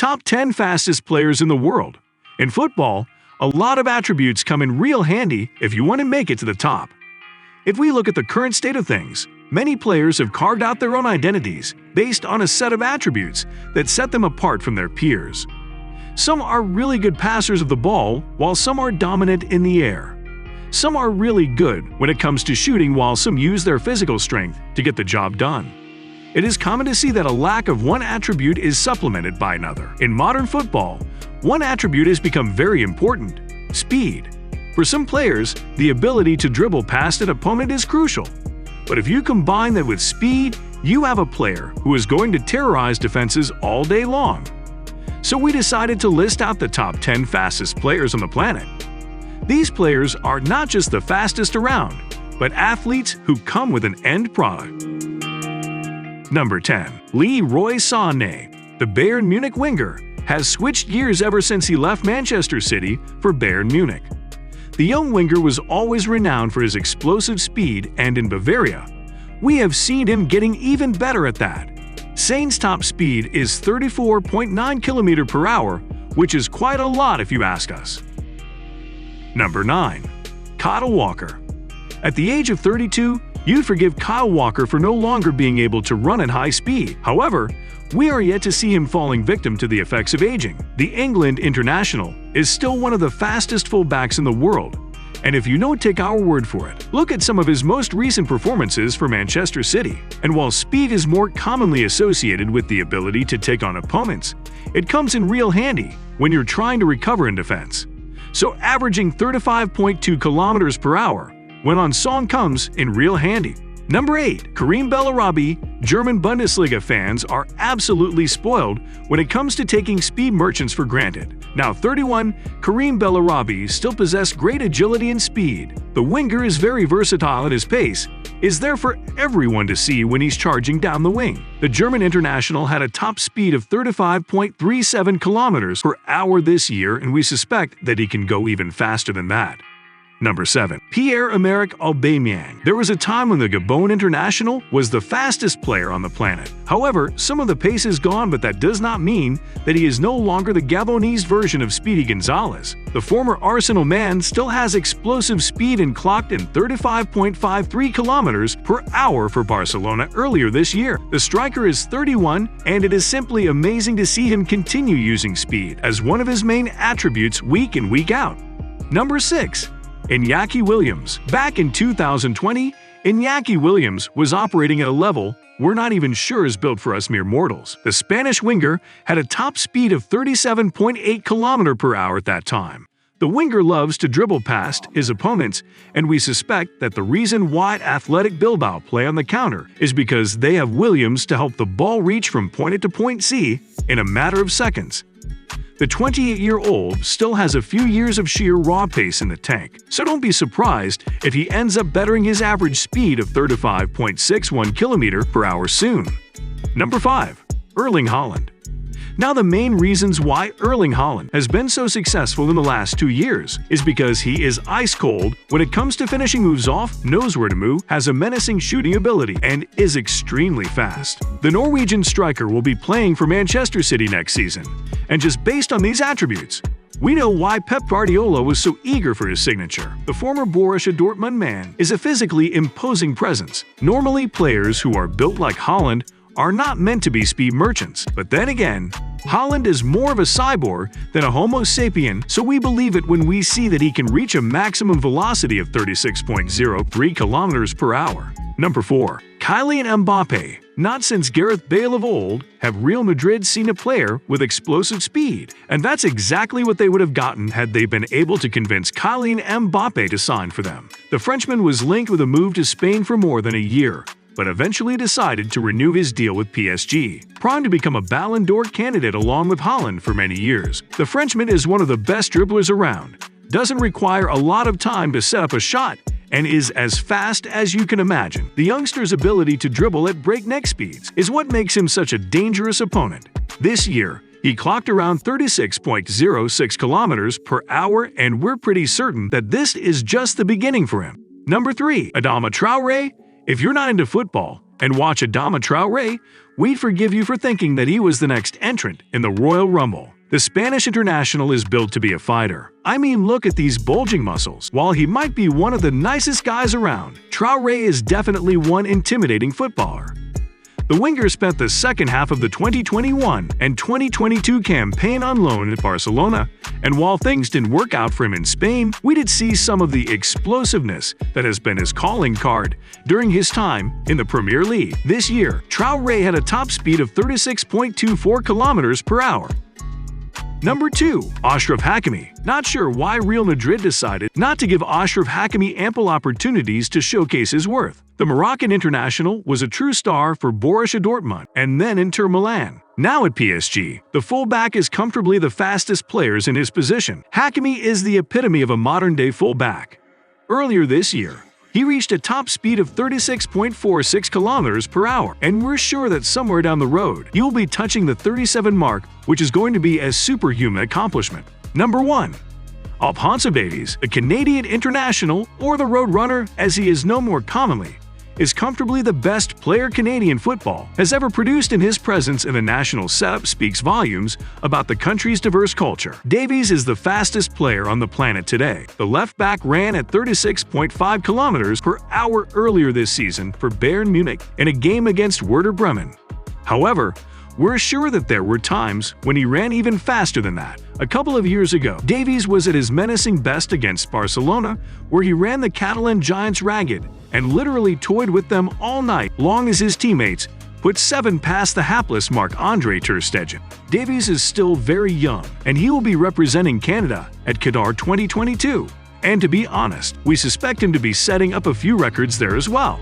Top 10 fastest players in the world. In football, a lot of attributes come in real handy if you want to make it to the top. If we look at the current state of things, many players have carved out their own identities based on a set of attributes that set them apart from their peers. Some are really good passers of the ball, while some are dominant in the air. Some are really good when it comes to shooting, while some use their physical strength to get the job done. It is common to see that a lack of one attribute is supplemented by another. In modern football, one attribute has become very important: speed. For some players, the ability to dribble past an opponent is crucial. But if you combine that with speed, you have a player who is going to terrorize defenses all day long. So we decided to list out the top 10 fastest players on the planet. These players are not just the fastest around, but athletes who come with an end product. Number 10. Leroy Sané. The Bayern Munich winger has switched gears ever since he left Manchester City for Bayern Munich. The young winger was always renowned for his explosive speed, and in Bavaria, we have seen him getting even better at that. Sané's top speed is 34.9 km per hour, which is quite a lot if you ask us. Number 9. Kyle Walker. At the age of 32, you'd forgive Kyle Walker for no longer being able to run at high speed. However, we are yet to see him falling victim to the effects of aging. The England international is still one of the fastest fullbacks in the world, and if you don't take our word for it, look at some of his most recent performances for Manchester City. And while speed is more commonly associated with the ability to take on opponents, it comes in real handy when you're trying to recover in defense. So averaging 35.2 km per hour when on song comes in real handy. Number 8. Karim Bellarabi. German Bundesliga fans are absolutely spoiled when it comes to taking speed merchants for granted. Now 31, Karim Bellarabi still possesses great agility and speed. The winger is very versatile, and his pace is there for everyone to see when he's charging down the wing. The German international had a top speed of 35.37 km per hour this year, and we suspect that he can go even faster than that. Number 7. Pierre-Emerick Aubameyang. There was a time when the Gabon international was the fastest player on the planet. However, some of the pace is gone, but that does not mean that he is no longer the Gabonese version of Speedy Gonzalez. The former Arsenal man still has explosive speed and clocked in 35.53 km per hour for Barcelona earlier this year. The striker is 31, and it is simply amazing to see him continue using speed as one of his main attributes week in, week out. Number 6. Iñaki Williams. Back in 2020, Iñaki Williams was operating at a level we're not even sure is built for us mere mortals. The Spanish winger had a top speed of 37.8 km per hour at that time. The winger loves to dribble past his opponents, and we suspect that the reason why Athletic Bilbao play on the counter is because they have Williams to help the ball reach from point A to point C in a matter of seconds. The 28-year-old still has a few years of sheer raw pace in the tank, so don't be surprised if he ends up bettering his average speed of 35.61 km per hour soon. Number 5. Erling Haaland. Now, the main reasons why Erling Haaland has been so successful in the last 2 years is because he is ice cold when it comes to finishing moves off, knows where to move, has a menacing shooting ability, and is extremely fast. The Norwegian striker will be playing for Manchester City next season, and just based on these attributes, we know why Pep Guardiola was so eager for his signature. The former Borussia Dortmund man is a physically imposing presence. Normally, players who are built like Haaland are not meant to be speed merchants. But then again, Haaland is more of a cyborg than a Homo sapien, so we believe it when we see that he can reach a maximum velocity of 36.03 km per hour. Number 4. Kylian Mbappe. Not since Gareth Bale of old have Real Madrid seen a player with explosive speed, and that's exactly what they would have gotten had they been able to convince Kylian Mbappe to sign for them. The Frenchman was linked with a move to Spain for more than a year, but eventually decided to renew his deal with PSG, primed to become a Ballon d'Or candidate along with Haaland for many years. The Frenchman is one of the best dribblers around, doesn't require a lot of time to set up a shot, and is as fast as you can imagine. The youngster's ability to dribble at breakneck speeds is what makes him such a dangerous opponent. This year, he clocked around 36.06 km per hour, and we're pretty certain that this is just the beginning for him. Number 3. Adama Traoré. If you're not into football, And watch Adama Traoré, we'd forgive you for thinking that he was the next entrant in the Royal Rumble. The Spanish international is built to be a fighter. I mean, look at these bulging muscles. While he might be one of the nicest guys around, Traoré is definitely one intimidating footballer. The winger spent the second half of the 2021 and 2022 campaign on loan at Barcelona, and while things didn't work out for him in Spain, we did see some of the explosiveness that has been his calling card during his time in the Premier League. This year, Traoré had a top speed of 36.24 kilometers per hour. Number 2. Achraf Hakimi. Not sure why Real Madrid decided not to give Achraf Hakimi ample opportunities to showcase his worth. The Moroccan international was a true star for Borussia Dortmund and then Inter Milan. Now at PSG, the fullback is comfortably the fastest players in his position. Hakimi is the epitome of a modern-day fullback. Earlier this year, he reached a top speed of 36.46 kilometers per hour, and we're sure that somewhere down the road, he will be touching the 37 mark, which is going to be a superhuman accomplishment. Number 1. Alphonso Davies, the Canadian international, or the Roadrunner as he is known more commonly, is comfortably the best player Canadian football has ever produced, and his presence in the national setup speaks volumes about the country's diverse culture. Davies is the fastest player on the planet today. The left back ran at 36.5 kilometers per hour earlier this season for Bayern Munich in a game against Werder Bremen. However, we're sure that there were times when he ran even faster than that. A couple of years ago, Davies was at his menacing best against Barcelona, where he ran the Catalan giants ragged and literally toyed with them all night long as his teammates put 7 past the hapless Marc-Andre ter Stegen. Davies is still very young, and he will be representing Canada at Qatar 2022. And to be honest, we suspect him to be setting up a few records there as well.